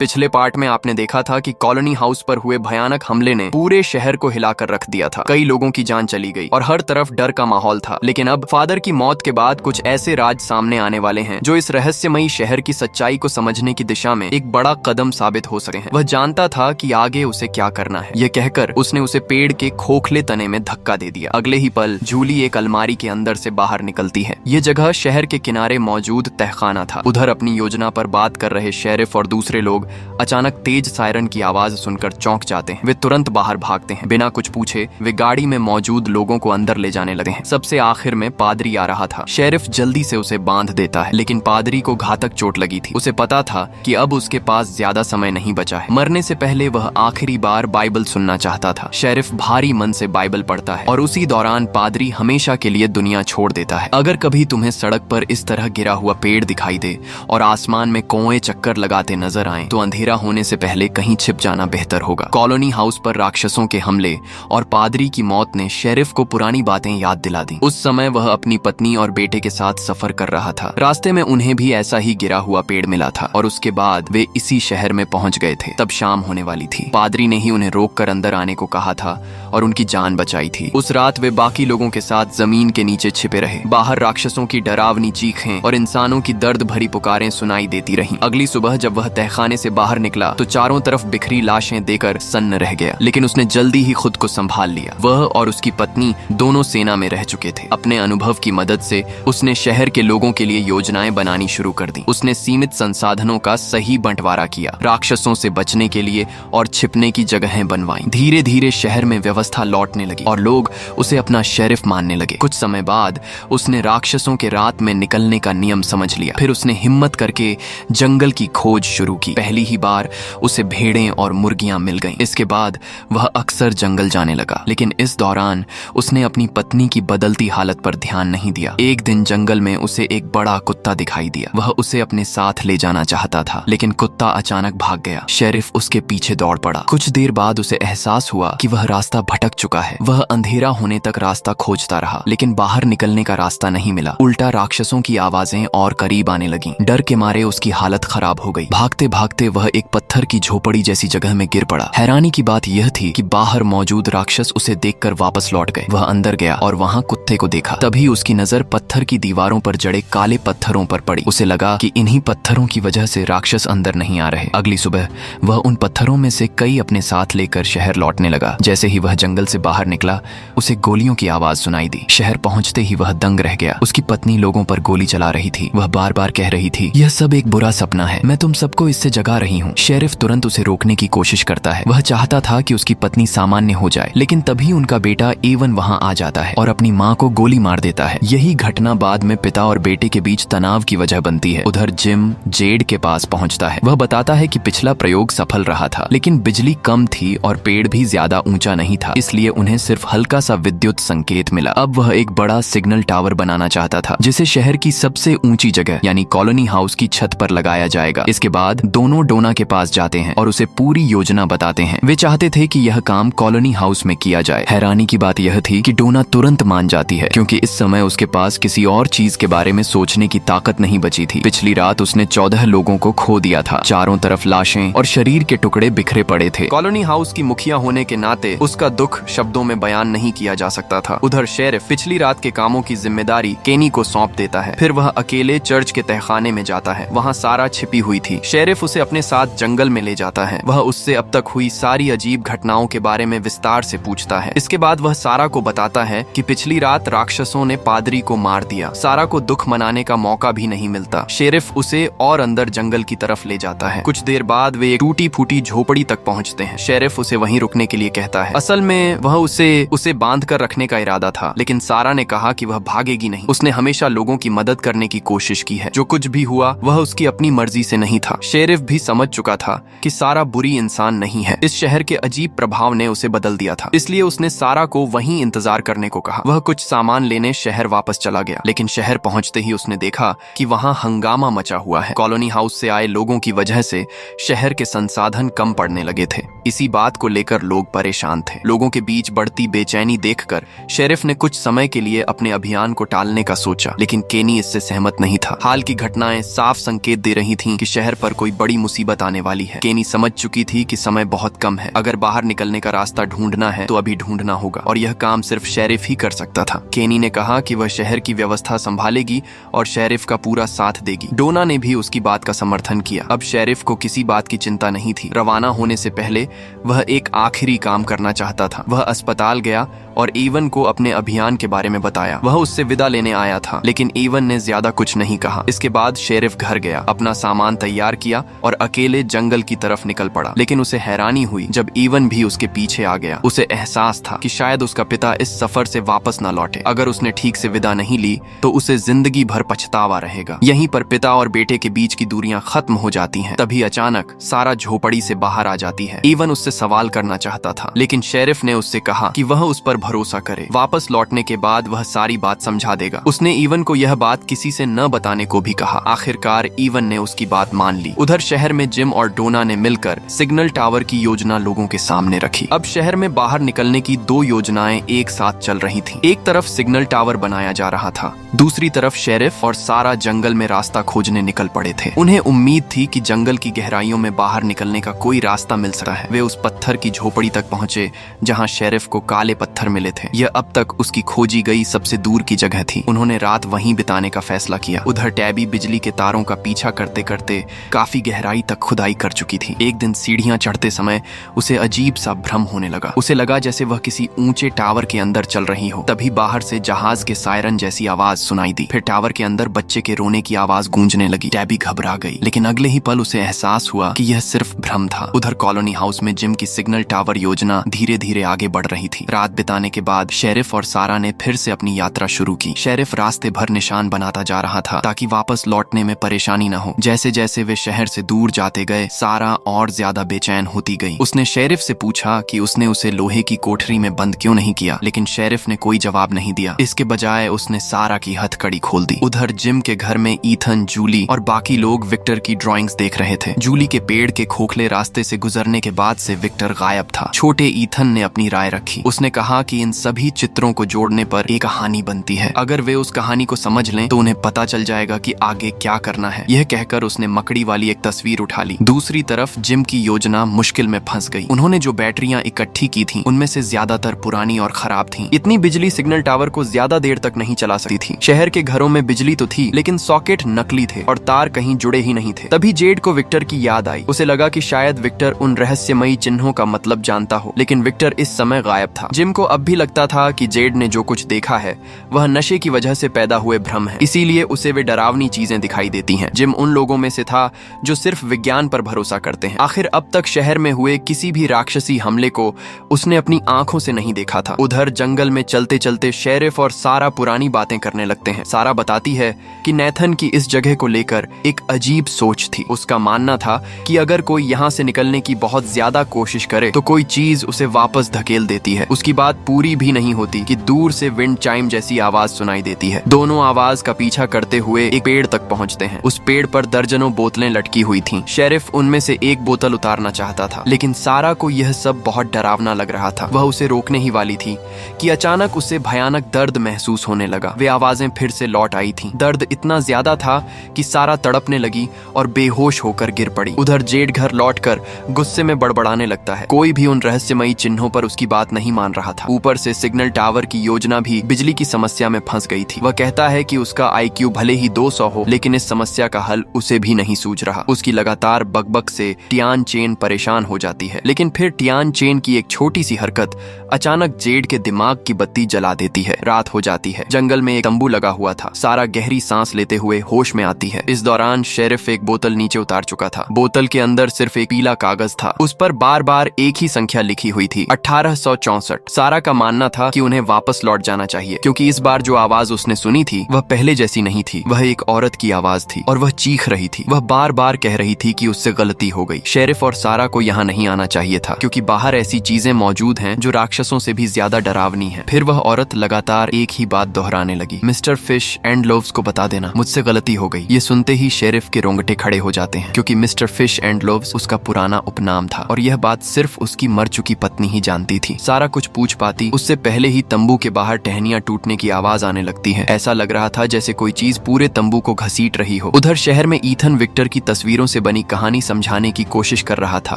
पिछले पार्ट में आपने देखा था कि कॉलोनी हाउस पर हुए भयानक हमले ने पूरे शहर को हिलाकर रख दिया था। कई लोगों की जान चली गई और हर तरफ डर का माहौल था। लेकिन अब फादर की मौत के बाद कुछ ऐसे राज सामने आने वाले हैं जो इस रहस्यमयी शहर की सच्चाई को समझने की दिशा में एक बड़ा कदम साबित हो सके हैं। वह जानता था कि आगे उसे क्या करना है। यह कहकर उसने उसे पेड़ के खोखले तने में धक्का दे दिया। अगले ही पल जूली एक अलमारी के अंदर से बाहर निकलती है। ये जगह शहर के किनारे मौजूद तहखाना था। उधर अपनी योजना पर बात कर रहे शेरिफ और दूसरे लोग अचानक तेज सायरन की आवाज सुनकर चौंक जाते हैं। वे तुरंत बाहर भागते हैं। बिना कुछ पूछे वे गाड़ी में मौजूद लोगों को अंदर ले जाने लगे हैं। सबसे आखिर में पादरी आ रहा था। शेरिफ जल्दी से उसे बांध देता है, लेकिन पादरी को घातक चोट लगी थी। उसे पता था कि अब उसके पास ज्यादा समय नहीं बचा है। मरने से पहले वह आखिरी बार बाइबल सुनना चाहता था। शेरिफ भारी मन से बाइबल पढ़ता है और उसी दौरान पादरी हमेशा के लिए दुनिया छोड़ देता है। अगर कभी तुम्हें सड़क पर इस तरह गिरा हुआ पेड़ दिखाई दे और आसमान में कौए चक्कर लगाते नजर आए तो अंधेरा होने से पहले कहीं छिप जाना बेहतर होगा। कॉलोनी हाउस पर राक्षसों के हमले और पादरी की मौत ने शेरिफ को पुरानी बातें याद दिला दी। उस समय वह अपनी पत्नी और बेटे के साथ सफर कर रहा था। रास्ते में उन्हें भी ऐसा ही गिरा हुआ पेड़ मिला था और उसके बाद वे इसी शहर में पहुंच गए थे। तब शाम होने वाली थी। पादरी ने ही उन्हें रोककर अंदर आने को कहा था और उनकी जान बचाई थी। उस रात वे बाकी लोगों के साथ जमीन के नीचे छिपे रहे। बाहर राक्षसों की डरावनी चीखें और इंसानों की दर्द भरी पुकारें सुनाई देती रहीं। अगली सुबह जब वह तहखाने से बाहर निकला तो चारों तरफ बिखरी लाशें देकर सन्न रह गया। लेकिन उसने जल्दी ही खुद को संभाल लिया। वह और उसकी पत्नी दोनों सेना में रह चुके थे। अपने अनुभव की मदद से उसने शहर के लोगों के लिए योजनाएं बनानी शुरू कर दी। उसने सीमित संसाधनों का सही बंटवारा किया, राक्षसों से बचने के लिए और छिपने की जगहें बनवाई। धीरे धीरे शहर में व्यवस्था लौटने लगी और लोग उसे अपना शेरिफ मानने लगे। कुछ समय बाद उसने राक्षसों के रात में निकलने का नियम समझ लिया। फिर उसने हिम्मत करके जंगल की खोज शुरू की। पहली ही बार उसे भेड़ें और मुर्गियां मिल गईं। इसके बाद वह अक्सर जंगल जाने लगा, लेकिन इस दौरान उसने अपनी पत्नी की बदलती हालत पर ध्यान नहीं दिया। एक दिन जंगल में उसे एक बड़ा कुत्ता दिखाई दिया। वह उसे अपने साथ ले जाना चाहता था, लेकिन कुत्ता अचानक भाग गया। शेरिफ उसके पीछे दौड़ पड़ा। कुछ देर बाद उसे एहसास हुआ कि वह रास्ता भटक चुका है। वह अंधेरा होने तक रास्ता खोजता रहा, लेकिन बाहर निकलने का रास्ता नहीं मिला। उल्टा राक्षसों की आवाजें और करीब आने लगीं। डर के मारे उसकी हालत खराब हो गई। भागते भागते वह एक पत्थर की झोपड़ी जैसी जगह में गिर पड़ा। हैरानी की बात यह थी कि बाहर मौजूद राक्षस उसे देखकर वापस लौट गए। वह अंदर गया और वहां कुत्ते को देखा। तभी उसकी नजर पत्थर की दीवारों पर जड़े काले पत्थरों पर पड़ी। उसे लगा कि इन्हीं पत्थरों की वजह से राक्षस अंदर नहीं आ रहे। अगली सुबह वह उन पत्थरों में से कई अपने साथ लेकर शहर लौटने लगा। जैसे ही वह जंगल से बाहर निकला उसे गोलियों की आवाज सुनाई दी। शहर पहुंचते ही वह दंग रह गया। उसकी पत्नी लोगों पर गोली चला रही थी। वह बार बार कह रही थी, यह सब एक बुरा सपना है, मैं तुम सबको इससे जगा रही हूँ। शेरिफ तुरंत उसे रोकने की कोशिश करता है। वह चाहता था कि उसकी पत्नी सामान्य हो जाए, लेकिन तभी उनका बेटा एवन वहां आ जाता है और अपनी माँ को गोली मार देता है। यही घटना बाद में पिता और बेटे के बीच तनाव की वजह बनती है। उधर जिम जेड के पास पहुंचता है। वह बताता है कि पिछला प्रयोग सफल रहा था, लेकिन बिजली कम थी और पेड़ भी ज्यादा ऊंचा नहीं था, इसलिए उन्हें सिर्फ हल्का सा विद्युत संकेत मिला। अब वह एक बड़ा सिग्नल टावर बनाना चाहता था, जिसे शहर की सबसे ऊंची जगह यानी कॉलोनी हाउस की छत पर लगाया जाएगा। इसके बाद दोनों डोना के पास जाते हैं और उसे पूरी योजना बताते हैं। वे चाहते थे कि यह काम कॉलोनी हाउस में किया जाए। हैरानी की बात यह थी कि डोना तुरंत मान जाती है, क्योंकि इस समय उसके पास किसी और चीज के बारे में सोचने की ताकत नहीं बची थी। पिछली रात उसने 14 लोगों को खो दिया था। चारों तरफ लाशें और शरीर के टुकड़े बिखरे पड़े थे। कॉलोनी हाउस की मुखिया होने के नाते उसका दुख शब्दों में बयान नहीं किया जा सकता था। उधर शेरिफ पिछली रात के कामों की जिम्मेदारी केनी को सौंप देता है। फिर वह अकेले चर्च के तहखाने में जाता है। वहाँ सारा छिपी हुई थी। शेरिफ उसे अपने साथ जंगल में ले जाता है। वह उससे अब तक हुई सारी अजीब घटनाओं के बारे में विस्तार से पूछता है। इसके बाद वह सारा को बताता है कि पिछली रात राक्षसों ने पादरी को मार दिया। सारा को दुख मनाने का मौका भी नहीं मिलता। शेरिफ उसे और अंदर जंगल की तरफ ले जाता है। कुछ देर बाद वे एक टूटी फूटी झोपड़ी तक पहुंचते हैं। शेरिफ उसे वहीं रुकने के लिए कहता है। असल में वह उसे बांध कर रखने का इरादा था, लेकिन सारा ने कहा कि वह भागेगी नहीं। उसने हमेशा लोगों की मदद करने की कोशिश की है। जो कुछ भी हुआ वह उसकी अपनी मर्जी से नहीं था। शेरिफ भी समझ चुका था कि सारा बुरी इंसान नहीं है। इस शहर के अजीब प्रभाव ने उसे बदल दिया था, इसलिए उसने सारा को वहीं इंतजार करने को कहा। वह कुछ सामान लेने शहर वापस चला गया, लेकिन शहर पहुंचते ही उसने देखा कि वहां हंगामा मचा हुआ है। कॉलोनी हाउस से आए लोगों की वजह से शहर के संसाधन कम पड़ने लगे थे। इसी बात को लेकर लोग परेशान थे। लोगों के बीच बढ़ती बेचैनी देखकर शेरिफ ने कुछ समय के लिए अपने अभियान को टालने का सोचा, लेकिन केनी इससे सहमत नहीं था। हाल की घटनाएं साफ संकेत दे रही थीं कि शहर पर कोई बड़ी मुसीबत आने वाली है। केनी समझ चुकी थी कि समय बहुत कम है। अगर बाहर निकलने का रास्ता ढूंढना है तो अभी ढूंढना होगा, और यह काम सिर्फ शेरिफ ही कर सकता था। केनी ने कहा कि वह शहर की व्यवस्था संभालेगी और शेरिफ का पूरा साथ देगी। डोना ने भी उसकी बात का समर्थन किया। अब शेरिफ को किसी बात की चिंता नहीं थी। रवाना होने से पहले वह एक आखिरी काम करना चाहता था। वह अस्पताल गया और एवन को अपने अभियान के बारे में बताया। वह उससे विदा लेने आया था, लेकिन एवन ने ज्यादा कुछ नहीं कहा। इसके बाद शेरिफ घर गया, अपना सामान तैयार किया और अकेले जंगल की तरफ निकल पड़ा। लेकिन उसे हैरानी हुई जब एवन भी उसके पीछे आ गया। उसे एहसास था कि शायद उसका पिता इस सफर से वापस न लौटे। अगर उसने ठीक से विदा नहीं ली तो उसे जिंदगी भर पछतावा रहेगा। यहीं पर पिता और बेटे के बीच की दूरियां खत्म हो जाती हैं। तभी अचानक सारा झोपड़ी से बाहर आ जाती है। एवन उससे सवाल करना चाहता था, लेकिन शेरिफ ने उससे कहा कि वह उस पर भरोसा करे। वापस लौटने के बाद वह सारी बात समझा देगा। उसने एवन को यह बात किसी से न बताने को भी कहा। आखिरकार एवन ने उसकी बात मान ली। उधर शहर में जिम और डोना ने मिलकर सिग्नल टावर की योजना लोगों के सामने रखी। अब शहर में बाहर निकलने की दो योजनाएं एक साथ चल रही थीं। एक तरफ सिग्नल टावर बनाया जा रहा था, दूसरी तरफ शेरिफ और सारा जंगल में रास्ता खोजने निकल पड़े थे। उन्हें उम्मीद थी कि जंगल की गहराइयों में बाहर निकलने का कोई रास्ता मिल सकता है। वे उस पत्थर की झोपड़ी तक पहुंचे जहां शेरिफ को काले पत्थर मिले थे। यह अब तक उसकी खोजी गई सबसे दूर की जगह थी। उन्होंने रात वहीं बिताने का फैसला किया। उधर टैबी बिजली के तारों का पीछा करते करते काफी गहराई तक खुदाई कर चुकी थी। एक दिन सीढ़ियां चढ़ते समय उसे अजीब सा भ्रम होने लगा। उसे लगा जैसे वह किसी ऊंचे टावर के अंदर चल रही हो। तभी बाहर से जहाज के सायरन जैसी आवाज सुनाई दी। फिर टावर के अंदर बच्चे के रोने की आवाज गूंजने लगी। टैबी घबरा गई, लेकिन अगले ही पल उसे एहसास हुआ कि यह सिर्फ भ्रम था। उधर कॉलोनी हाउस में जिम की सिग्नल टावर योजना धीरे धीरे आगे बढ़ रही थी। रात बिताने के बाद शेरिफ और सारा ने फिर से अपनी यात्रा शुरू की। शेरिफ रास्ते भर निशान बनाता जा रहा था ताकि वापस लौटने में परेशानी न हो। जैसे जैसे वे शहर से दूर जाते गए, सारा और ज्यादा बेचैन होती गई। उसने शेरिफ से पूछा कि उसने उसे लोहे की कोठरी में बंद क्यों नहीं किया, लेकिन शेरिफ ने कोई जवाब नहीं दिया। इसके बजाय उसने सारा की हथकड़ी खोल दी। उधर जिम के घर में ईथन, जूली और बाकी लोग विक्टर की ड्राइंग्स देख रहे थे। जूली के पेड़ के खोखले रास्ते से गुजरने के बाद से विक्टर गायब था। छोटे ईथन ने अपनी राय रखी। उसने कहा कि इन सभी चित्रों को जोड़ने पर एक कहानी बनती है। अगर वे उस कहानी को समझ लें तो उन्हें पता चल जाएगा कि आगे क्या करना है। यह कहकर उसने मकड़ी वाली एक तस्वीर उठा ली। दूसरी तरफ जिम की योजना मुश्किल में फंस गई। उन्होंने जो बैटरियां इकट्ठी की थीं, उनमें से ज्यादातर पुरानी और खराब थीं। इतनी बिजली सिग्नल टावर को ज्यादा देर तक नहीं चला सकती थी। शहर के घरों में बिजली तो थी, लेकिन सॉकेट नकली थे और तार कहीं जुड़े ही नहीं थे। तभी जेड को विक्टर की याद आई। उसे लगा कि शायद विक्टर उन रहस्यमयी चिन्हों का मतलब जानता हो, लेकिन विक्टर इस समय गायब था। जिम को अब भी लगता था कि जेड ने जो कुछ देखा है वह नशे की वजह से पैदा हुए भ्रम है, इसीलिए उसे वे डरावनी चीजें दिखाई देती हैं। जिम उन लोगों में से था जो सिर्फ विज्ञान पर भरोसा करते हैं। आखिर अब तक शहर में हुए किसी भी राक्षसी हमले को उसने अपनी आंखों से नहीं देखा था। उधर जंगल में चलते चलते शेरिफ और सारा पुरानी बातें करने लगते हैं। सारा बताती है कि नेथन की इस जगह को लेकर एक अजीब सोच थी। उसका मानना था कि अगर कोई यहाँ से निकलने की बहुत ज्यादा कोशिश करे तो कोई चीज उसे वापस धकेल देती है। उसकी बात पूरी भी नहीं होती कि दूर से विंड चाइम जैसी आवाज सुनाई देती है। दोनों आवाज का पीछा करते हुए एक पेड़ तक पहुंचते हैं। उस पेड़ पर दर्जनों बोतलें लटकी हुई थीं। शेरिफ उनमें से एक बोतल उतारना चाहता था, लेकिन सारा को यह सब बहुत डरावना लग रहा था। वह उसे रोकने ही वाली थी कि अचानक उसे भयानक दर्द महसूस होने लगा। वे आवाजें फिर से लौट आई थीं। दर्द इतना ज्यादा था कि सारा तड़पने लगी और बेहोश होकर गिर पड़ी। उधर जेड घर लौटकर गुस्से में बड़बड़ाने लगता है। कोई भी उन रहस्यमयी चिन्हों पर उसकी बात नहीं मान रहा था। ऊपर से सिग्नल टावर की योजना भी बिजली की समस्या में फंस गई थी। वह कहता है कि उसका IQ भले ही 200 हो, लेकिन इस समस्या का हल उसे भी नहीं सूझ रहा। उसकी लगातार बकबक से टियान चेन परेशान हो जाती है, लेकिन फिर टियान चेन की एक छोटी सी हरकत अचानक जेड के दिमाग की बत्ती जला देती है। रात हो जाती है। जंगल में एक तंबू लगा हुआ था। सारा गहरी सांस लेते हुए होश में आती है। इस दौरान शेरिफ एक बोतल नीचे उतार चुका था। बोतल के अंदर सिर्फ एक पीला कागज था। उस पर बार बार एक ही संख्या लिखी हुई थी, 1864। सारा का मानना था कि उन्हें वापस लौट जाना चाहिए, क्योंकि इस बार जो आवाज उसने सुनी थी वह पहले जैसी नहीं थी। वह एक औरत की आवाज थी और वह चीख रही थी। वह बार बार कह रही थी कि उससे गलती हो गई। शेरिफ और सारा को यहाँ नहीं आना चाहिए था, क्योंकि बाहर ऐसी चीजें मौजूद हैं जो राक्षसों से भी ज्यादा डरावनी है। फिर वह औरत लगातार एक ही बात दोहराने लगी, मिस्टर फिश एंड लोव्स को बता देना, मुझसे गलती हो गई। ये सुनते ही शेरिफ के रोंगटे खड़े हो जाते हैं, क्योंकि मिस्टर फिश एंड लोव्स उसका पुराना उपनाम था और यह बात सिर्फ उसकी मर चुकी पत्नी ही जानती थी। सारा कुछ पूछ पाती पहुंचती उससे पहले ही तंबू के बाहर टहनियां टूटने की आवाज आने लगती है। ऐसा लग रहा था जैसे कोई चीज पूरे तंबू को घसीट रही हो। उधर शहर में ईथन विक्टर की तस्वीरों से बनी कहानी समझाने की कोशिश कर रहा था।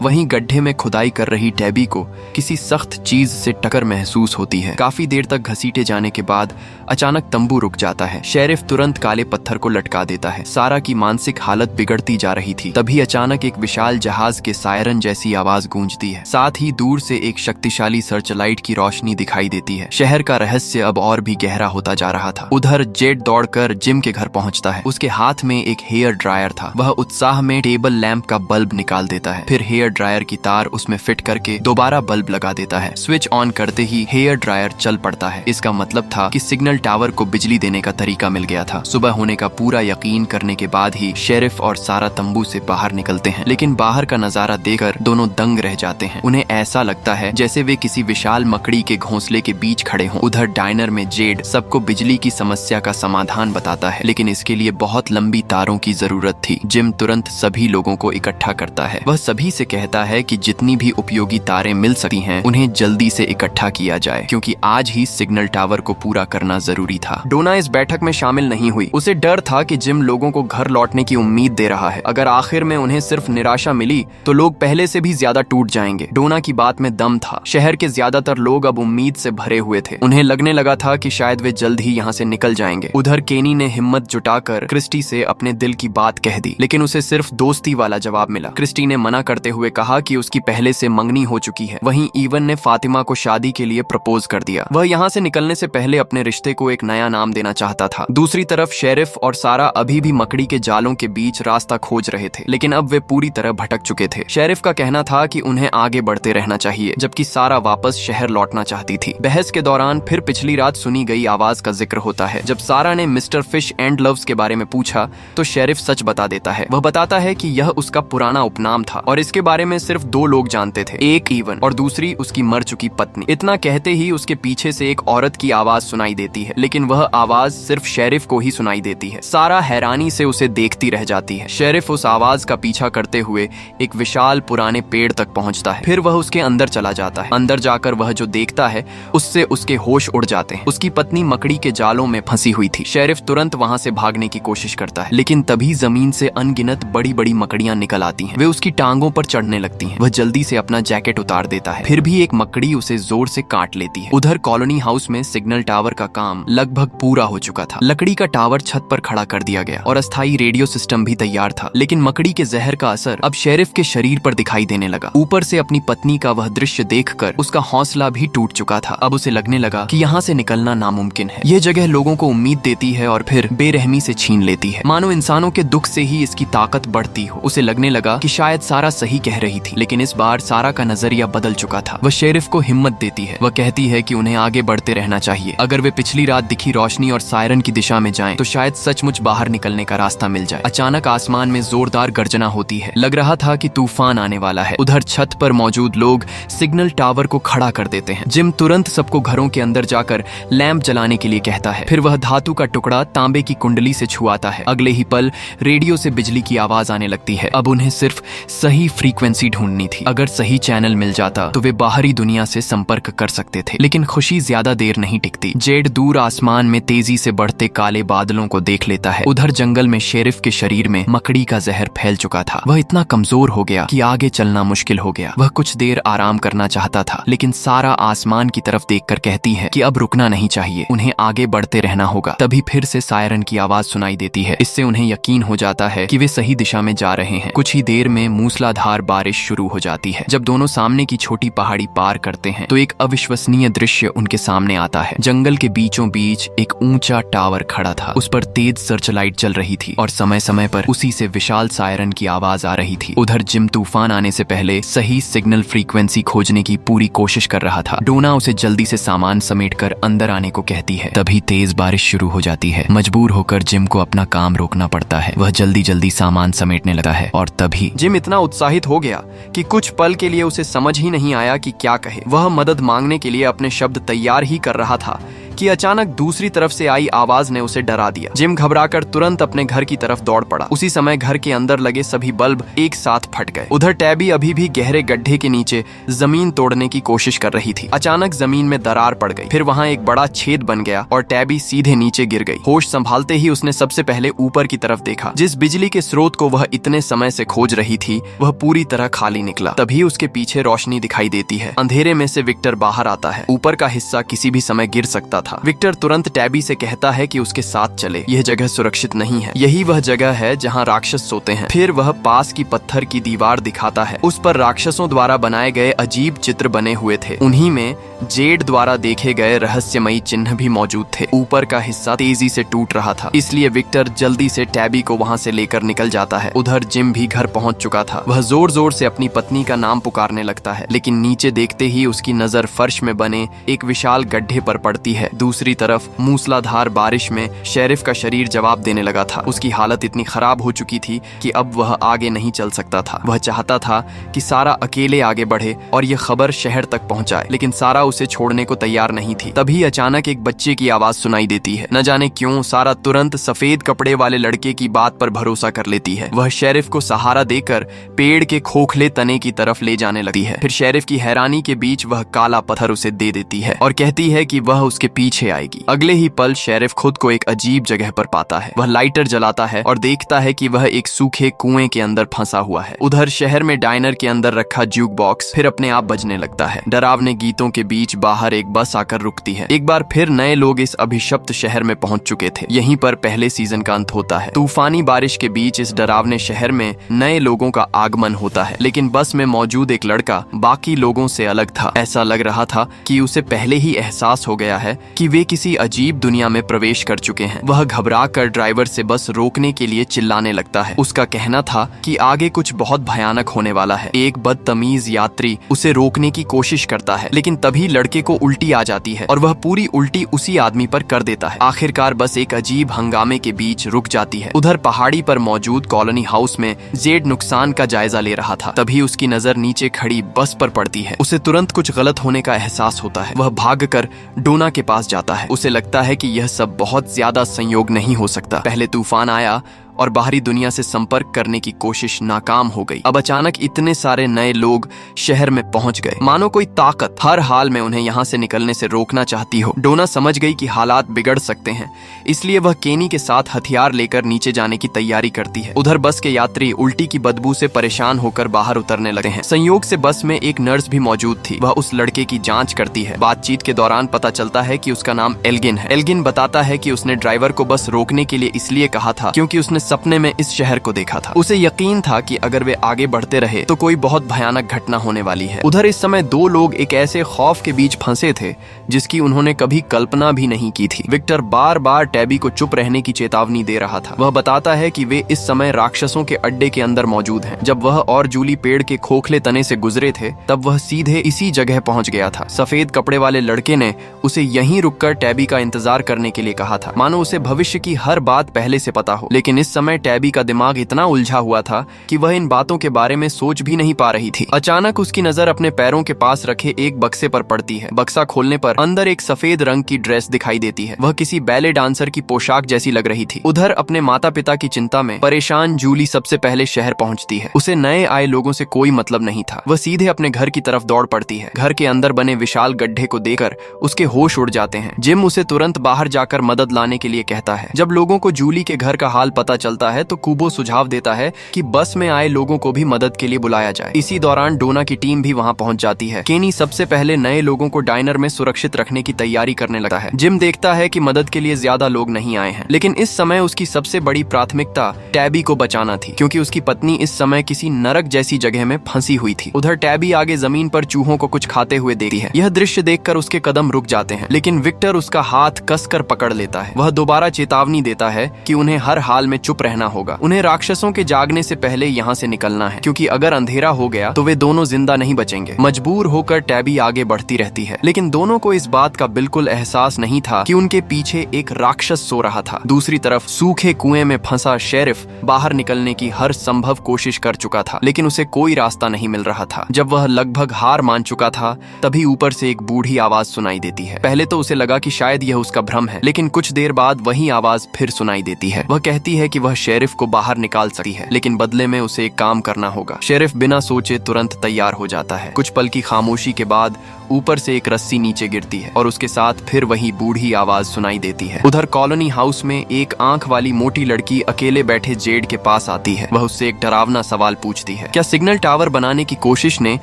वहीं गड्ढे में खुदाई कर रही डेबी को किसी सख्त चीज से टक्कर महसूस होती है। काफी देर तक घसीटे जाने के बाद अचानक तंबू रुक जाता है। शेरिफ तुरंत काले पत्थर को लटका देता है। सारा की मानसिक हालत बिगड़ती जा रही थी। तभी अचानक एक विशाल जहाज के सायरन जैसी आवाज गूंजती है। साथ ही दूर से एक शक्तिशाली सर्चलाइट की रोशनी दिखाई देती है। शहर का रहस्य अब और भी गहरा होता जा रहा था। उधर जेड दौड़कर जिम के घर पहुंचता है। उसके हाथ में एक हेयर ड्रायर था। वह उत्साह में टेबल लैंप का बल्ब निकाल देता है। फिर हेयर ड्रायर की तार उसमें फिट करके दोबारा बल्ब लगा देता है। स्विच ऑन करते ही हेयर ड्रायर चल पड़ता है। इसका मतलब था कि सिग्नल टावर को बिजली देने का तरीका मिल गया था। सुबह होने का पूरा यकीन करने के बाद ही शेरिफ और सारा तंबू से बाहर निकलते हैं। लेकिन बाहर का नजारा देखकर दोनों दंग रह जाते हैं। उन्हें ऐसा लगता है जैसे वे किसी विशाल मकड़ी के घोंसले के बीच खड़े हों। उधर डाइनर में जेड सबको बिजली की समस्या का समाधान बताता है, लेकिन इसके लिए बहुत लंबी तारों की जरूरत थी। जिम तुरंत सभी लोगों को इकट्ठा करता है। वह सभी से कहता है कि जितनी भी उपयोगी तारें मिल सकती हैं उन्हें जल्दी से इकट्ठा किया जाए, क्योंकि आज ही सिग्नल टावर को पूरा करना जरूरी था। डोना इस बैठक में शामिल नहीं हुई। उसे डर था कि जिम लोगों को घर लौटने की उम्मीद दे रहा है। अगर आखिर में उन्हें सिर्फ निराशा मिली तो लोग पहले से भी ज्यादा टूट जाएंगे। डोना की बात में दम था। शहर के ज्यादातर लोग अब उम्मीद से भरे हुए थे। उन्हें लगने लगा था कि शायद वे जल्द ही यहाँ से निकल जाएंगे। उधर केनी ने हिम्मत जुटाकर क्रिस्टी से अपने दिल की बात कह दी, लेकिन उसे सिर्फ दोस्ती वाला जवाब मिला। क्रिस्टी ने मना करते हुए कहा कि उसकी पहले से मंगनी हो चुकी है। वहीं इवन ने फातिमा को शादी के लिए प्रपोज कर दिया। वह यहाँ से निकलने से पहले अपने रिश्ते को एक नया नाम देना चाहता था। दूसरी तरफ शेरिफ और सारा अभी भी मकड़ी के जालों के बीच रास्ता खोज रहे थे, लेकिन अब वे पूरी तरह भटक चुके थे। शेरिफ का कहना था कि उन्हें आगे बढ़ते रहना चाहिए, जबकि सारा वापस शहर लौटना चाहती थी। बहस के दौरान फिर पिछली रात सुनी गई आवाज का जिक्र होता है। जब सारा ने मिस्टर फिश एंड लव्स के बारे में पूछा तो शेरिफ सच बता देता है। वह बताता है कि यह उसका पुराना उपनाम था और इसके बारे में सिर्फ दो लोग जानते थे, एक इवन और दूसरी उसकी मर चुकी पत्नी। इतना कहते ही उसके पीछे से एक औरत की आवाज सुनाई देती है, लेकिन वह आवाज सिर्फ शेरिफ को ही सुनाई देती है। सारा हैरानी से उसे देखती रह जाती है। शेरिफ उस आवाज का पीछा करते हुए एक विशाल पुराने पेड़ तक पहुंचता है। फिर वह उसके अंदर चला जाता है। अंदर जाकर वह जो देखता है उससे उसके होश उड़ जाते हैं। उसकी पत्नी मकड़ी के जालों में फंसी हुई थी। शेरिफ तुरंत वहां से भागने की कोशिश करता है, लेकिन तभी जमीन से अनगिनत बड़ी बड़ी मकड़ियां निकल आती हैं। वे उसकी टांगों पर चढ़ने लगती हैं। वह जल्दी से अपना जैकेट उतार देता है। फिर भी एक मकड़ी उसे जोर से काट लेती है। उधर कॉलोनी हाउस में सिग्नल टावर का काम लगभग पूरा हो चुका था। लकड़ी का टावर छत पर खड़ा कर दिया गया और अस्थायी रेडियो सिस्टम भी तैयार था, लेकिन मकड़ी के जहर का असर अब शेरिफ के शरीर पर दिखाई देने लगा। ऊपर से अपनी पत्नी का वह दृश्य देखकर उसका हौसला भी टूट चुका था। अब उसे लगने लगा कि यहाँ से निकलना नामुमकिन है। यह जगह लोगों को उम्मीद देती है और फिर बेरहमी से छीन लेती है, मानो इंसानों के दुख से ही इसकी ताकत बढ़ती हो। उसे लगने लगा कि शायद सारा सही कह रही थी, लेकिन इस बार सारा का नजरिया बदल चुका था। वह शेरिफ को हिम्मत देती है। वह कहती है कि उन्हें आगे बढ़ते रहना चाहिए। अगर वे पिछली रात दिखी रोशनी और सायरन की दिशा में जाएं, तो शायद सचमुच बाहर निकलने का रास्ता मिल जाए। अचानक आसमान में जोरदार गर्जना होती है। लग रहा था कि तूफान आने वाला है। उधर छत पर मौजूद लोग सिग्नल टावर को खड़ा कर देते हैं। जिम तुरंत सबको घरों के अंदर जाकर लैंप जलाने के लिए कहता है। फिर वह धातु का टुकड़ा तांबे की कुंडली से छुआता है। अगले ही पल रेडियो से बिजली की आवाज आने लगती है। अब उन्हें सिर्फ सही फ्रीक्वेंसी ढूंढनी थी। अगर सही चैनल मिल जाता तो वे बाहरी दुनिया से संपर्क कर सकते थे। लेकिन खुशी ज्यादा देर नहीं टिकती। जेड दूर आसमान में तेजी से बढ़ते काले बादलों को देख लेता है। उधर जंगल में शेरिफ के शरीर में मकड़ी का जहर फैल चुका था। वह इतना कमजोर हो गया कि आगे चलना मुश्किल हो गया। वह कुछ देर आराम करना चाहता था, लेकिन सारा आसमान की तरफ देखकर कहती है कि अब रुकना नहीं चाहिए, उन्हें आगे बढ़ते रहना होगा। तभी फिर से सायरन की आवाज सुनाई देती है। इससे उन्हें यकीन हो जाता है कि वे सही दिशा में जा रहे हैं। कुछ ही देर में मूसलाधार बारिश शुरू हो जाती है। जब दोनों सामने की छोटी पहाड़ी पार करते हैं तो एक अविश्वसनीय दृश्य उनके सामने आता है। जंगल के बीचों बीच एक ऊंचा टावर खड़ा था। उस पर तेज सर्चलाइट चल रही थी और समय समय पर उसी से विशाल सायरन की आवाज आ रही थी। उधर जिम तूफान आने से पहले सही सिग्नल फ्रीक्वेंसी खोजने की पूरी कोशिश कर रहा था। डोना उसे जल्दी से सामान समेटकर अंदर आने को कहती है। तभी तेज बारिश शुरू हो जाती है। मजबूर होकर जिम को अपना काम रोकना पड़ता है। वह जल्दी जल्दी सामान समेटने लगा है और तभी जिम इतना उत्साहित हो गया कि कुछ पल के लिए उसे समझ ही नहीं आया कि क्या कहे। वह मदद मांगने के लिए अपने शब्द तैयार ही कर रहा था कि अचानक दूसरी तरफ से आई आवाज ने उसे डरा दिया। जिम घबराकर तुरंत अपने घर की तरफ दौड़ पड़ा। उसी समय घर के अंदर लगे सभी बल्ब एक साथ फट गए। उधर टैबी अभी भी गहरे गड्ढे के नीचे जमीन तोड़ने की कोशिश कर रही थी। अचानक जमीन में दरार पड़ गई, फिर वहाँ एक बड़ा छेद बन गया और टैबी सीधे नीचे गिर गई। होश संभालते ही उसने सबसे पहले ऊपर की तरफ देखा। जिस बिजली के स्रोत को वह इतने समय से खोज रही थी वह पूरी तरह खाली निकला। तभी उसके पीछे रोशनी दिखाई देती है। अंधेरे में से विक्टर बाहर आता है। ऊपर का हिस्सा किसी भी समय गिर सकता था। विक्टर तुरंत टैबी से कहता है कि उसके साथ चले, यह जगह सुरक्षित नहीं है। यही वह जगह है जहाँ राक्षस सोते हैं। फिर वह पास की पत्थर की दीवार दिखाता है। उस पर राक्षसों द्वारा बनाए गए अजीब चित्र बने हुए थे। उन्हीं में जेड द्वारा देखे गए रहस्यमयी चिन्ह भी मौजूद थे। ऊपर का हिस्सा तेजी से टूट रहा था, इसलिए विक्टर जल्दी से टैबी को वहाँ से लेकर निकल जाता है। उधर जिम भी घर पहुँच चुका था। वह जोर जोर से अपनी पत्नी का नाम पुकारने लगता है, लेकिन नीचे देखते ही उसकी नजर फर्श में बने एक विशाल गड्ढे पर पड़ती है। दूसरी तरफ मूसलाधार बारिश में शेरिफ का शरीर जवाब देने लगा था। उसकी हालत इतनी खराब हो चुकी थी कि अब वह आगे नहीं चल सकता था। वह चाहता था कि सारा अकेले आगे बढ़े और यह खबर शहर तक पहुंचाए, लेकिन सारा उसे छोड़ने को तैयार नहीं थी। तभी अचानक एक बच्चे की आवाज सुनाई देती है। न जाने क्यों सारा तुरंत सफेद कपड़े वाले लड़के की बात पर भरोसा कर लेती है। वह शेरिफ को सहारा देकर पेड़ के खोखले तने की तरफ ले जाने लगती है। फिर शेरिफ की हैरानी के बीच वह काला पत्थर उसे दे देती है और कहती है कि वह उसके पीछे आएगी। अगले ही पल शेरिफ खुद को एक अजीब जगह पर पाता है। वह लाइटर जलाता है और देखता है कि वह एक सूखे कुएं के अंदर फंसा हुआ है। उधर शहर में डाइनर के अंदर रखा ज्यूक बॉक्स फिर अपने आप बजने लगता है। डरावने गीतों के बीच बाहर एक बस आकर रुकती है। एक बार फिर नए लोग इस अभिशप्त शहर में पहुंच चुके थे। यहीं पर पहले सीजन का अंत होता है। तूफानी बारिश के बीच इस डरावने शहर में नए लोगों का आगमन होता है, लेकिन बस में मौजूद एक लड़का बाकी लोगों से अलग था। ऐसा लग रहा था कि उसे पहले ही एहसास हो गया है कि वे किसी अजीब दुनिया में प्रवेश कर चुके हैं। वह घबरा कर ड्राइवर से बस रोकने के लिए चिल्लाने लगता है। उसका कहना था कि आगे कुछ बहुत भयानक होने वाला है। एक बदतमीज यात्री उसे रोकने की कोशिश करता है, लेकिन तभी लड़के को उल्टी आ जाती है और वह पूरी उल्टी उसी आदमी पर कर देता है। आखिरकार बस एक अजीब हंगामे के बीच रुक जाती है। उधर पहाड़ी पर मौजूद कॉलोनी हाउस में जेड नुकसान का जायजा ले रहा था। तभी उसकी नजर नीचे खड़ी बस पर पड़ती है। उसे तुरंत कुछ गलत होने का एहसास होता है। वह भागकर डोना के पास जाता है। उसे लगता है कि यह सब बहुत ज्यादा संयोग नहीं हो सकता। पहले तूफान आया और बाहरी दुनिया से संपर्क करने की कोशिश नाकाम हो गई। अब अचानक इतने सारे नए लोग शहर में पहुंच गए, मानो कोई ताकत हर हाल में उन्हें यहाँ से निकलने से रोकना चाहती हो। डोना समझ गई कि हालात बिगड़ सकते हैं, इसलिए वह केनी के साथ हथियार लेकर नीचे जाने की तैयारी करती है। उधर बस के यात्री उल्टी की बदबू से परेशान होकर बाहर उतरने लगते हैं। संयोग से बस में एक नर्स भी मौजूद थी। वह उस लड़के की जाँच करती है। बातचीत के दौरान पता चलता है कि उसका नाम एल्गिन है। एल्गिन बताता है कि उसने ड्राइवर को बस रोकने के लिए इसलिए कहा था क्योंकि उसने सपने में इस शहर को देखा था। उसे यकीन था कि अगर वे आगे बढ़ते रहे तो कोई बहुत भयानक घटना होने वाली है। उधर इस समय दो लोग एक ऐसे खौफ के बीच फंसे थे जिसकी उन्होंने कभी कल्पना भी नहीं की थी। विक्टर बार बार टैबी को चुप रहने की चेतावनी दे रहा था। वह बताता है कि वे इस समय राक्षसों के अड्डे के अंदर मौजूद हैं। जब वह और जूली पेड़ के खोखले तने से गुजरे थे तब वह सीधे इसी जगह पहुंच गया था। सफेद कपड़े वाले लड़के ने उसे यहीं रुककर टैबी का इंतजार करने के लिए कहा था, मानो उसे भविष्य की हर बात पहले से पता हो। लेकिन इस समय टैबी का दिमाग इतना उलझा हुआ था कि वह इन बातों के बारे में सोच भी नहीं पा रही थी। अचानक उसकी नजर अपने पैरों के पास रखे एक बक्से पर पड़ती है। बक्सा खोलने पर अंदर एक सफेद रंग की ड्रेस दिखाई देती है। वह किसी बैले डांसर की पोशाक जैसी लग रही थी। उधर अपने माता पिता की चिंता में परेशान जूली सबसे पहले शहर पहुंचती है। उसे नए आए लोगों से कोई मतलब नहीं था। वह सीधे अपने घर की तरफ दौड़ पड़ती है। घर के अंदर बने विशाल गड्ढे को देखकर उसके होश उड़ जाते हैं। जिम उसे तुरंत बाहर जाकर मदद लाने के लिए कहता है। जब लोगों को जूली के घर का हाल पता चलता है तो कुबो सुझाव देता है कि बस में आए लोगों को भी मदद के लिए बुलाया जाए। इसी दौरान डोना की टीम भी वहां पहुंच जाती है। केनी सबसे पहले नए लोगों को डाइनर में सुरक्षित रखने की तैयारी करने लगता है। जिम देखता है कि मदद के लिए ज्यादा लोग नहीं आए हैं, लेकिन इस समय उसकी सबसे बड़ी प्राथमिकता टैबी को बचाना थी, क्योंकि उसकी पत्नी इस समय किसी नरक जैसी जगह में फंसी हुई थी। उधर टैबी आगे जमीन पर चूहों को कुछ खाते हुए देखती है। यह दृश्य देखकर उसके कदम रुक जाते हैं, लेकिन विक्टर उसका हाथ कसकर पकड़ लेता है। वह दोबारा चेतावनी देता है कि उन्हें हर हाल में चुप चुप रहना होगा। उन्हें राक्षसों के जागने से पहले यहाँ से निकलना है, क्योंकि अगर अंधेरा हो गया तो वे दोनों जिंदा नहीं बचेंगे। मजबूर होकर टैबी आगे बढ़ती रहती है, लेकिन दोनों को इस बात का बिल्कुल एहसास नहीं था कि उनके पीछे एक राक्षस सो रहा था। दूसरी तरफ सूखे कुएं में फंसा शेरिफ बाहर निकलने की हर संभव कोशिश कर चुका था, लेकिन उसे कोई रास्ता नहीं मिल रहा था। जब वह लगभग हार मान चुका था, तभी ऊपर से एक बूढ़ी आवाज सुनाई देती है। पहले तो उसे लगा कि शायद यह उसका भ्रम है, लेकिन कुछ देर बाद वही आवाज फिर सुनाई देती है। वह कहती है कि वह शेरिफ को बाहर निकाल सकती है, लेकिन बदले में उसे एक काम करना होगा। शेरिफ बिना सोचे तुरंत तैयार हो जाता है। कुछ पल की खामोशी के बाद ऊपर से एक रस्सी नीचे गिरती है और उसके साथ फिर वही बूढ़ी आवाज सुनाई देती है। उधर कॉलोनी हाउस में एक आंख वाली मोटी लड़की अकेले बैठे जेड के पास आती है। वह उससे एक डरावना सवाल पूछती है, क्या सिग्नल टावर बनाने की कोशिश ने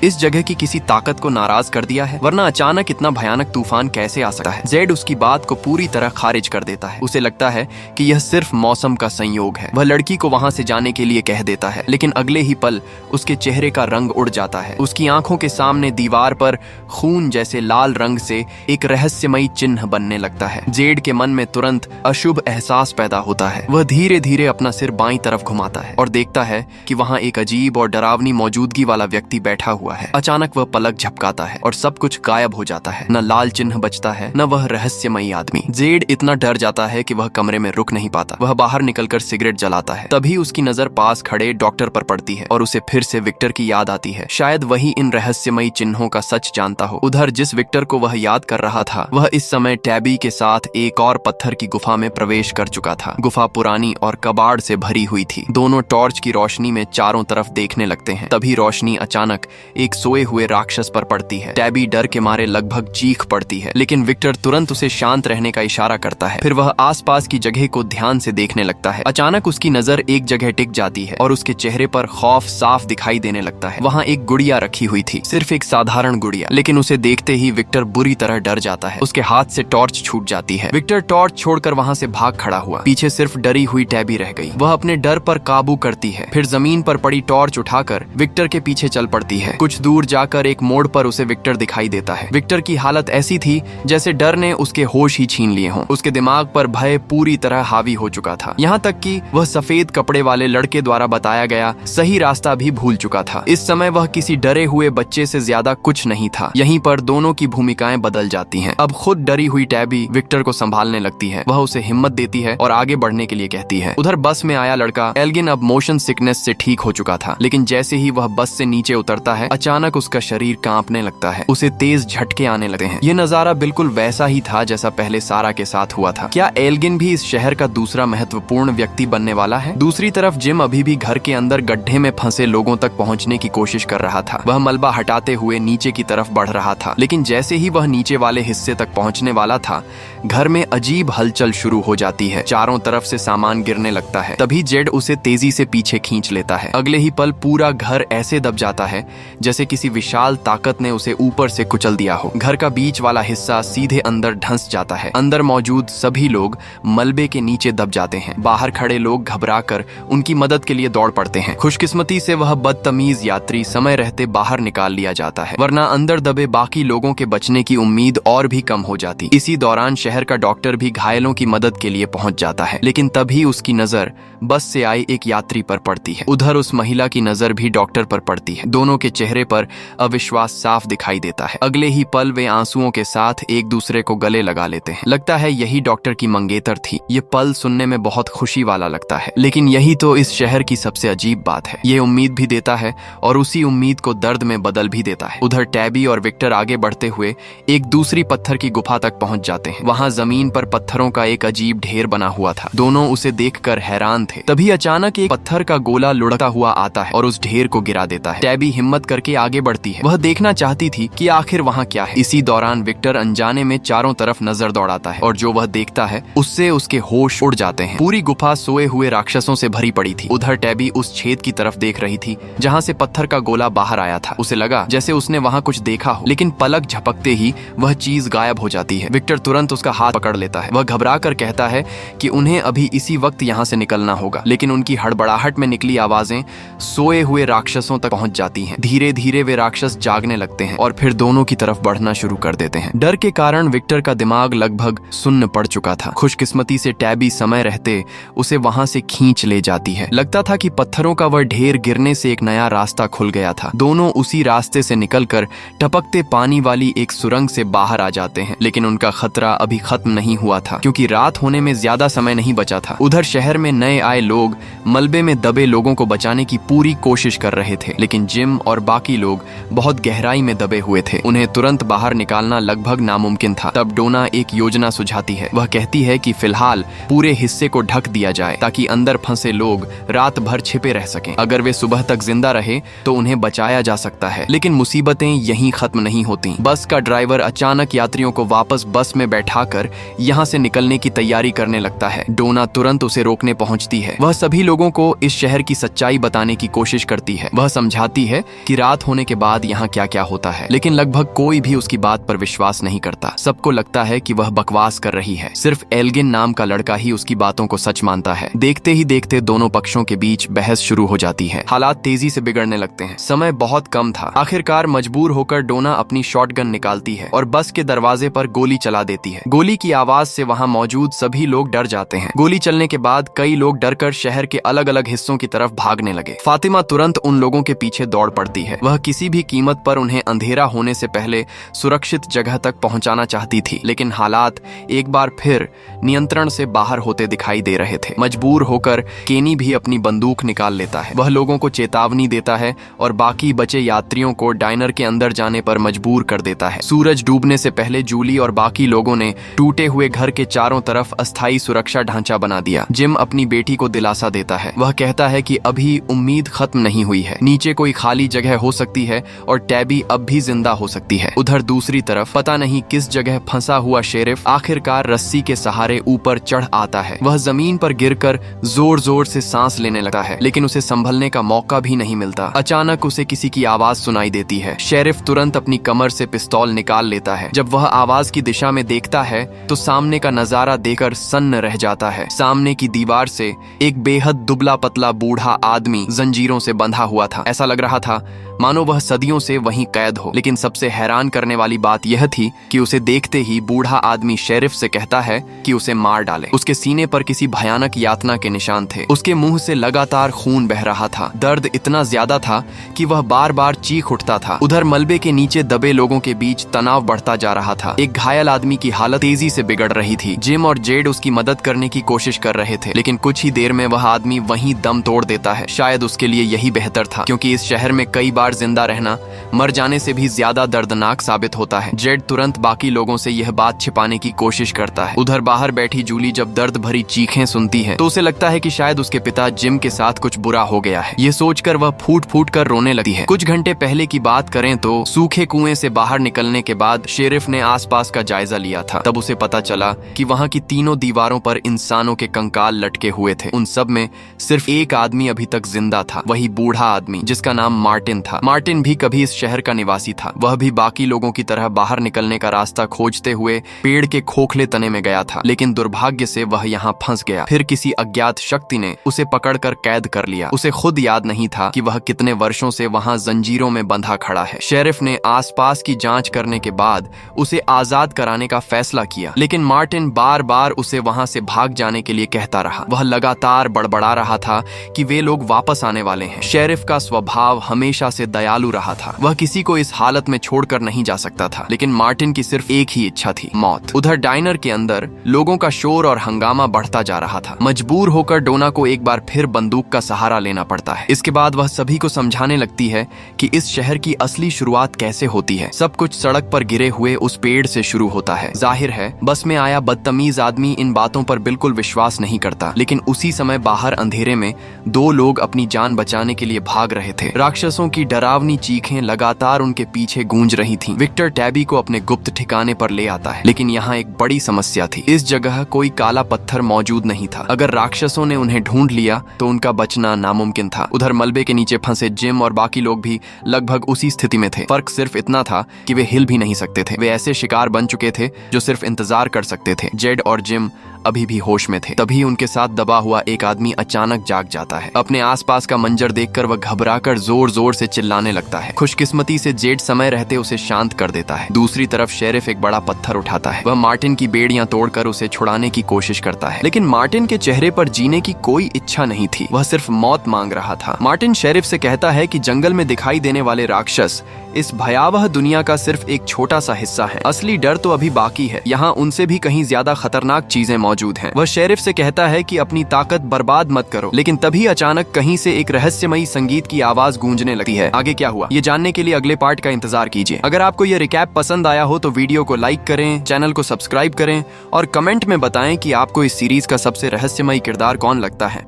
इस जगह की किसी ताकत को नाराज कर दिया है? वरना अचानक इतना भयानक तूफान कैसे आ सकता है? जेड उसकी बात को पूरी तरह खारिज कर देता है। उसे लगता है कि यह सिर्फ मौसम का संयोग है। वह लड़की को वहां से जाने के लिए कह देता है, लेकिन अगले ही पल उसके चेहरे का रंग उड़ जाता है। उसकी आंखों के सामने दीवार पर खून जैसे लाल रंग से एक रहस्यमयी चिन्ह बनने लगता है। जेड के मन में तुरंत अशुभ एहसास पैदा होता है। वह धीरे धीरे अपना सिर बाईं तरफ घुमाता है और देखता है कि वहां एक अजीब और डरावनी मौजूदगी वाला व्यक्ति बैठा हुआ है। अचानक वह पलक झपकाता है और सब कुछ गायब हो जाता है। न लाल चिन्ह बचता है, न वह रहस्यमयी आदमी। जेड इतना डर जाता है कि वह कमरे में रुक नहीं पाता। वह बाहर निकलकर सिगरेट जलाता है। तभी उसकी नजर पास खड़े डॉक्टर पर पड़ती है और उसे फिर से विक्टर की याद आती है। शायद वही इन रहस्यमयी चिन्हों का सच जानता हो। उधर जिस विक्टर को वह याद कर रहा था, वह इस समय टैबी के साथ एक और पत्थर की गुफा में प्रवेश कर चुका था। गुफा पुरानी और कबाड़ से भरी हुई थी। दोनों टॉर्च की रोशनी में चारों तरफ देखने लगते हैं। तभी रोशनी अचानक एक सोए हुए राक्षस पर पड़ती है। टैबी डर के मारे लगभग चीख पड़ती है, लेकिन विक्टर तुरंत उसे शांत रहने का इशारा करता है। फिर वह आसपास की जगह को ध्यान से देखने लगता है। अचानक उसकी नजर एक जगह टिक जाती है और उसके चेहरे पर खौफ साफ दिखाई देने लगता है। वहाँ एक गुड़िया रखी हुई थी, सिर्फ एक साधारण गुड़िया, लेकिन उसे देखते ही विक्टर बुरी तरह डर जाता है। उसके हाथ से टॉर्च छूट जाती है। विक्टर टॉर्च छोड़कर वहां से भाग खड़ा हुआ। पीछे सिर्फ डरी हुई टैबी रह गई। वह अपने डर पर काबू करती है, फिर जमीन पर पड़ी टॉर्च उठाकर विक्टर के पीछे चल पड़ती है। कुछ दूर जाकर एक मोड़ पर उसे विक्टर दिखाई देता है। विक्टर की हालत ऐसी थी जैसे डर ने उसके होश ही छीन लिए हों। उसके दिमाग पर भय पूरी तरह हावी हो चुका था, यहाँ तक कि वह सफेद कपड़े वाले लड़के द्वारा बताया गया सही रास्ता भी भूल चुका था। इस समय वह किसी डरे हुए बच्चे से ज्यादा कुछ नहीं था। यहीं पर दोनों की भूमिकाएं बदल जाती हैं। अब खुद डरी हुई टैबी विक्टर को संभालने लगती है। वह उसे हिम्मत देती है और आगे बढ़ने के लिए कहती है। उधर बस में आया लड़का एल्गिन अब मोशन सिकनेस से ठीक हो चुका था, लेकिन जैसे ही वह बस से नीचे उतरता है, अचानक उसका शरीर कांपने लगता है। उसे तेज झटके आने लगते हैं। यह नजारा बिल्कुल वैसा ही था जैसा पहले सारा के साथ हुआ था। क्या एल्गिन भी इस शहर का दूसरा महत्वपूर्ण व्यक्ति बनने वाला है? दूसरी तरफ जिम अभी भी घर के अंदर गड्ढे में फंसे लोगों तक पहुंचने की कोशिश कर रहा था। वह मलबा हटाते हुए नीचे की तरफ बढ़ रहा था, लेकिन जैसे ही वह नीचे वाले हिस्से तक पहुंचने वाला था, घर में अजीब हलचल शुरू हो जाती है। चारों तरफ से सामान गिरने लगता है। तभी जेड उसे तेजी से पीछे खींच लेता है। अगले ही पल पूरा घर ऐसे दब जाता है जैसे किसी विशाल ताकत ने उसे ऊपर से कुचल दिया हो। घर का बीच वाला हिस्सा सीधे अंदर धंस जाता है। अंदर मौजूद सभी लोग मलबे के नीचे दब जाते हैं। बाहर खड़े लोग घबराकर उनकी मदद के लिए दौड़ पड़ते हैं। खुशकिस्मती से वह बदतमीज यात्री समय रहते बाहर निकाल लिया जाता है, वरना अंदर दबे बाकी लोगों के बचने की उम्मीद और भी कम हो जाती। इसी दौरान शहर का डॉक्टर भी घायलों की मदद के लिए पहुंच जाता है, लेकिन तभी उसकी नजर बस से आई एक यात्री पर पड़ती है। उधर उस महिला की नजर भी डॉक्टर पर पड़ती है। दोनों के चेहरे पर अविश्वास साफ दिखाई देता है। अगले ही पल वे आंसुओं के साथ एक दूसरे को गले लगा लेते हैं। लगता है यही डॉक्टर की मंगेतर थी। ये पल सुनने में बहुत खुशी वाला लगता है, लेकिन यही तो इस शहर की सबसे अजीब बात है। ये उम्मीद भी देता है और उसी उम्मीद को दर्द में बदल भी देता है। उधर टैबी और विक्टर आगे बढ़ते हुए एक दूसरी पत्थर की गुफा तक पहुंच जाते हैं। वहां जमीन पर पत्थरों का एक अजीब ढेर बना हुआ था। दोनों उसे देखकर हैरान थे। तभी अचानक एक पत्थर का गोला लुढ़कता हुआ आता है और उस ढेर को गिरा देता है। टैबी हिम्मत करके आगे बढ़ती है। वह देखना चाहती थी कि आखिर वहां क्या है। इसी दौरान विक्टर अनजाने में चारों तरफ नजर दौड़ाता है और जो वह देखता है उससे उसके होश उड़ जाते हैं। पूरी गुफा सोए हुए राक्षसों से भरी पड़ी थी। उधर टैबी उस छेद की तरफ देख रही थी जहाँ से पत्थर का गोला बाहर आया था। उसे लगा जैसे उसने वहाँ कुछ देखा हो, लेकिन पलक झपकते ही वह चीज गायब हो जाती है। विक्टर तुरंत उसका हाथ पकड़ लेता है। वह घबरा कर कहता है कि उन्हें अभी इसी वक्त यहाँ से निकलना होगा, लेकिन उनकी हड़बड़ाहट में निकली आवाजें सोए हुए राक्षसों तक पहुंच जाती हैं। धीरे धीरे वे राक्षस जागने लगते हैं और फिर दोनों की तरफ बढ़ना शुरू कर देते हैं। डर के कारण विक्टर का दिमाग लगभग सुन्न पड़ चुका था। खुशकिस्मती से टैबी समय रहते उसे वहां से खींच ले जाती है। लगता था कि पत्थरों का वह ढेर गिरने से एक नया रास्ता खुल गया था। दोनों उसी रास्ते से निकलकर टपकते पानी वाली एक सुरंग से बाहर आ जाते हैं, लेकिन उनका खतरा अभी खत्म नहीं हुआ था, क्योंकि रात होने में ज्यादा समय नहीं बचा था। उधर शहर में नए आए लोग मलबे में दबे लोगों को बचाने की पूरी कोशिश कर रहे थे, लेकिन जिम और बाकी लोग बहुत गहराई में दबे हुए थे। उन्हें तुरंत बाहर निकालना लगभग नामुमकिन था। तब डोना एक योजना सुझाती है। वह कहती है कि फिलहाल पूरे हिस्से को ढक दिया जाए, ताकि अंदर फंसे लोग रात भर छिपे रह सकें। अगर वे सुबह तक जिंदा रहे तो उन्हें बचाया जा सकता है। लेकिन मुसीबतें यहीं खत्म नहीं होती। बस का ड्राइवर अचानक यात्रियों को वापस बस में बैठाकर यहाँ से निकलने की तैयारी करने लगता है। डोना तुरंत उसे रोकने पहुंचती है। वह सभी लोगों को इस शहर की सच्चाई बताने की कोशिश करती है। वह समझाती है कि रात होने के बाद यहाँ क्या क्या होता है, लेकिन लगभग कोई भी उसकी बात पर विश्वास नहीं करता। सबको लगता है कि वह बकवास कर रही है। सिर्फ एल्गिन नाम का लड़का ही उसकी बातों को सच मानता है। देखते ही देखते दोनों पक्षों के बीच बहस शुरू हो जाती है। हालात तेजी से बिगड़ने लगते हैं। समय बहुत कम था। आखिरकार मजबूर होकर डोना अपनी शॉटगन निकालती है और बस के दरवाजे पर गोली चला देती है। गोली की आवाज से वहां मौजूद सभी लोग डर जाते हैं। गोली चलने के बाद कई लोग डरकर शहर के अलग अलग हिस्सों की तरफ भागने लगे। फातिमा तुरंत उन लोगों के पीछे दौड़ पड़ती है। वह किसी भी कीमत पर उन्हें अंधेरा होने से पहले सुरक्षित जगह तक पहुंचाना चाहती थी, लेकिन हालात एक बार फिर नियंत्रण से बाहर होते दिखाई दे रहे थे। मजबूर होकर केनी भी अपनी बंदूक निकाल लेता है। वह लोगों को चेतावनी देता है और बाकी बचे यात्रियों को डायनर के अंदर जाने पर मजबूर कर देता है। सूरज डूबने से पहले जूली और बाकी लोगों ने टूटे हुए घर के चारों तरफ अस्थायी सुरक्षा ढांचा बना दिया। जिम अपनी बेटी को दिलासा देता है। वह कहता है कि अभी उम्मीद खत्म नहीं हुई है, नीचे कोई खाली जगह हो सकती है और टैबी अब भी जिंदा हो सकती है। उधर दूसरी तरफ पता नहीं किस जगह फंसा हुआ शेरिफ आखिरकार रस्सी के सहारे ऊपर चढ़ आता है। वह जमीन पर गिरकर जोर जोर से सांस लेने लगता है, लेकिन उसे संभलने का मौका भी नहीं मिलता। अचानक उसे किसी की आवाज सुनाई देती है। शेरिफ तुरंत अपनी कमर से पिस्तौल निकाल लेता है। जब वह आवाज की दिशा में देखता है तो सामने का नजारा देखकर सन्न रह जाता है। सामने की दीवार से एक बेहद दुबला पतला बूढ़ा आदमी जंजीरों से बंधा हुआ था। ऐसा लग रहा था मानो वह सदियों से वहीं कैद हो। लेकिन सबसे हैरान करने वाली बात यह थी कि उसे देखते ही बूढ़ा आदमी शेरिफ से कहता है कि उसे मार डाले। उसके सीने पर किसी भयानक यातना के निशान थे। उसके मुंह से लगातार खून बह रहा था। दर्द इतना ज्यादा था कि वह बार बार चीख उठता था। उधर मलबे के नीचे दबे लोगों के बीच तनाव बढ़ता जा रहा था। एक घायल आदमी की हालत तेजी से बिगड़ रही थी। जिम और जेड उसकी मदद करने की कोशिश कर रहे थे, लेकिन कुछ ही देर में वह आदमी वहीं दम तोड़ देता है। शायद उसके लिए यही बेहतर था, क्योंकि इस शहर में कई बार जिंदा रहना मर जाने से भी ज्यादा दर्दनाक साबित होता है। जेड तुरंत बाकी लोगों से यह बात छिपाने की कोशिश करता है। उधर बाहर बैठी जूली जब दर्द भरी चीखें सुनती है तो उसे लगता है कि शायद उसके पिता जिम के साथ कुछ बुरा हो गया है। ये सोचकर वह फूट फूट कर रोने लगती है। कुछ घंटे पहले की बात करें तो सूखे कुएं से बाहर निकलने के बाद शेरिफ ने आसपास का जायजा लिया था। तब उसे पता चला कि वहां की तीनों दीवारों पर इंसानों के कंकाल लटके हुए थे। उन सब में सिर्फ एक आदमी अभी तक जिंदा था, वही बूढ़ा आदमी जिसका नाम मार्टिन था। मार्टिन भी कभी इस शहर का निवासी था। वह भी बाकी लोगों की तरह बाहर निकलने का रास्ता खोजते हुए पेड़ के खोखले तने में गया था, लेकिन दुर्भाग्य से वह यहाँ फंस गया। फिर किसी अज्ञात शक्ति ने उसे पकड़कर कैद कर लिया। उसे खुद याद नहीं था कि वह कितने वर्षों से वहाँ जंजीरों में बंधा खड़ा है। शेरिफ ने आसपास की जांच करने के बाद उसे आजाद कराने का फैसला किया, लेकिन मार्टिन बार बार उसे वहाँ से भाग जाने के लिए कहता रहा। वह लगातार बड़बड़ा रहा था कि वे लोग वापस आने वाले हैं। शेरिफ का स्वभाव हमेशा से दयालु रहा था। वह किसी को इस हालत में छोड़कर नहीं जा सकता था, लेकिन मार्टिन की सिर्फ एक ही इच्छा थी, मौत। उधर डायनर के अंदर लोगों का शोर और हंगामा बढ़ता जा रहा था। मजबूर होकर डोना को एक बार फिर बंदूक का सहारा लेना पड़ता है। इसके बाद वह सभी को समझाने लगती है कि इस शहर की असली शुरुआत कैसे होती है। सब कुछ सड़क पर गिरे हुए उस पेड़ से शुरू होता है। जाहिर है बस में आया बदतमीज आदमी इन बातों पर बिल्कुल विश्वास नहीं करता, लेकिन उसी समय बाहर अंधेरे में दो लोग अपनी जान बचाने के लिए भाग रहे थे। राक्षसों की डरावनी चीखें लगातार उनके पीछे गूंज रही थीं। विक्टर टैबी को अपने गुप्त ठिकाने पर ले आता है, लेकिन यहाँ एक बड़ी समस्या थी। इस जगह कोई काला पत्थर मौजूद नहीं था। अगर राक्षसों ने उन्हें ढूंढ लिया तो उनका बचना नामुमकिन था। उधर मलबे के नीचे फंसे जिम और बाकी लोग भी लगभग उसी स्थिति में थे। फर्क सिर्फ इतना था कि वे हिल भी नहीं सकते थे। वे ऐसे शिकार बन चुके थे जो सिर्फ इंतजार कर सकते थे। जेड और जिम अभी भी होश में थे। तभी उनके साथ दबा हुआ एक आदमी अचानक जाग जाता है। अपने आसपास का मंजर देखकर वह घबराकर जोर जोर से चिल्लाने लगता है। खुशकिस्मती से जेड समय रहते उसे शांत कर देता है। दूसरी तरफ शेरिफ एक बड़ा पत्थर उठाता है। वह मार्टिन की बेड़ियां तोड़कर उसे छुड़ाने की कोशिश करता है, लेकिन मार्टिन के चेहरे पर जीने की कोई इच्छा नहीं थी। वह सिर्फ मौत मांग रहा था। मार्टिन शेरिफ से कहता है कि जंगल में दिखाई देने वाले राक्षस इस भयावह दुनिया का सिर्फ एक छोटा सा हिस्सा है। असली डर तो अभी बाकी है। यहाँ उनसे भी कहीं ज्यादा खतरनाक चीजें मौजूद हैं। वह शेरिफ से कहता है कि अपनी ताकत बर्बाद मत करो, लेकिन तभी अचानक कहीं से एक रहस्यमयी संगीत की आवाज गूंजने लगती है। आगे क्या हुआ ये जानने के लिए अगले पार्ट का इंतजार कीजिए। अगर आपको यह रिकैप पसंद आया हो तो वीडियो को लाइक करें, चैनल को सब्सक्राइब करें और कमेंट में बताएं कि आपको इस सीरीज का सबसे रहस्यमयी किरदार कौन लगता है।